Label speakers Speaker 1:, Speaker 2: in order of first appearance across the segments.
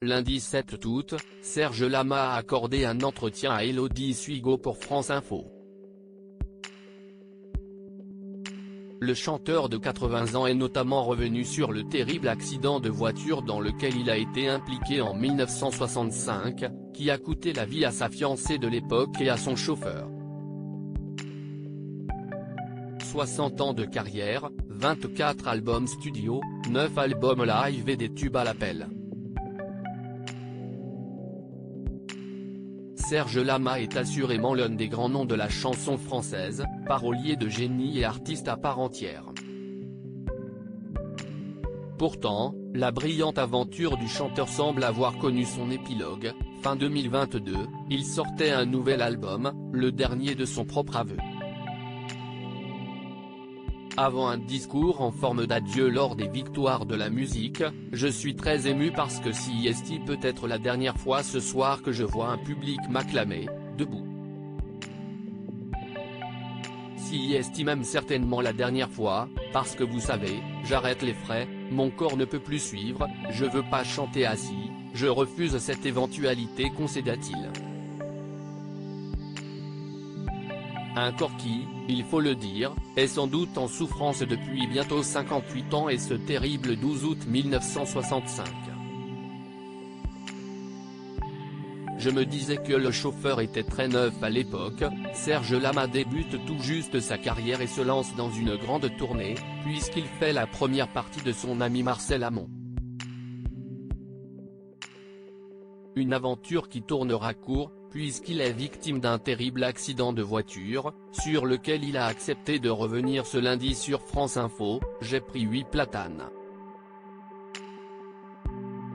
Speaker 1: Lundi 7 août, Serge Lama a accordé un entretien à Élodie Suigo pour France Info. Le chanteur de 80 ans est notamment revenu sur le terrible accident de voiture dans lequel il a été impliqué en 1965, qui a coûté la vie à sa fiancée de l'époque et à son chauffeur. 60 ans de carrière, 24 albums studio, 9 albums live et des tubes à l'appel. Serge Lama est assurément l'un des grands noms de la chanson française, parolier de génie et artiste à part entière. Pourtant, la brillante aventure du chanteur semble avoir connu son épilogue. Fin 2022, il sortait un nouvel album, le dernier de son propre aveu. Avant un discours en forme d'adieu lors des victoires de la musique, je suis très ému parce que si est peut être la dernière fois ce soir que je vois un public m'acclamer, debout. Si est même certainement la dernière fois, parce que vous savez, j'arrête les frais, mon corps ne peut plus suivre, je veux pas chanter assis, je refuse cette éventualité, concéda-t-il. Un corps qui, il faut le dire, est sans doute en souffrance depuis bientôt 58 ans et ce terrible 12 août 1965. Je me disais que le chauffeur était très neuf à l'époque. Serge Lama débute tout juste sa carrière et se lance dans une grande tournée, puisqu'il fait la première partie de son ami Marcel Amont. Une aventure qui tournera court, puisqu'il est victime d'un terrible accident de voiture, sur lequel il a accepté de revenir ce lundi sur France Info. J'ai pris 8 platanes.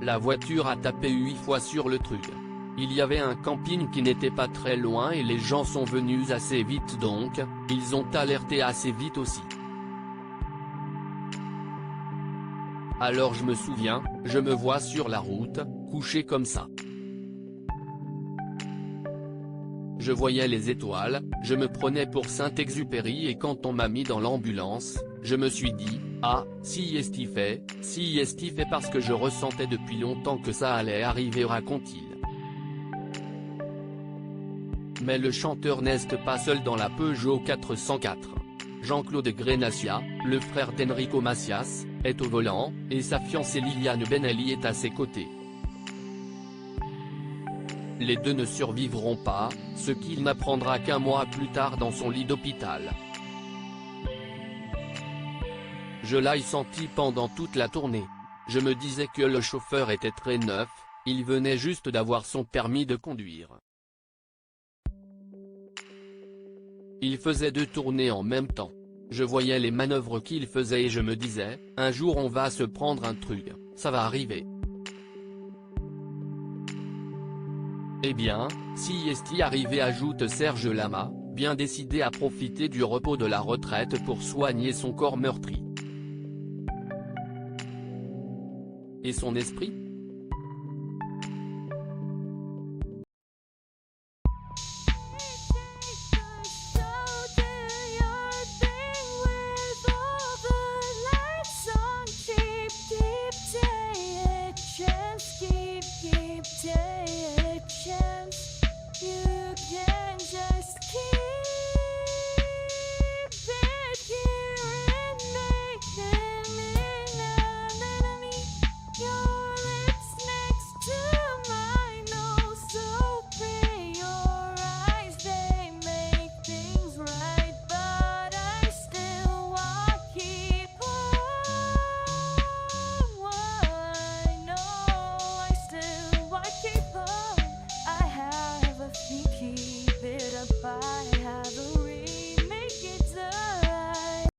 Speaker 1: La voiture a tapé 8 fois sur le truc. Il y avait un camping qui n'était pas très loin et les gens sont venus assez vite donc, ils ont alerté assez vite aussi. Alors je me souviens, je me vois sur la route, couché comme ça. Je voyais les étoiles, je me prenais pour Saint-Exupéry et quand on m'a mis dans l'ambulance, je me suis dit, ah, si est-il fait parce que je ressentais depuis longtemps que ça allait arriver, raconte-t-il. Mais le chanteur n'est pas seul dans la Peugeot 404. Jean-Claude Grenassia, le frère d'Enrico Macias, est au volant, et sa fiancée Liliane Benelli est à ses côtés. Les deux ne survivront pas, ce qu'il n'apprendra qu'un mois plus tard dans son lit d'hôpital. Je l'ai senti pendant toute la tournée. Je me disais que le chauffeur était très neuf, il venait juste d'avoir son permis de conduire. Il faisait 2 tournées en même temps. Je voyais les manœuvres qu'il faisait et je me disais, un jour on va se prendre un truc, ça va arriver. Eh bien, si est arrivé, ajoute Serge Lama, bien décidé à profiter du repos de la retraite pour soigner son corps meurtri. Et son esprit ?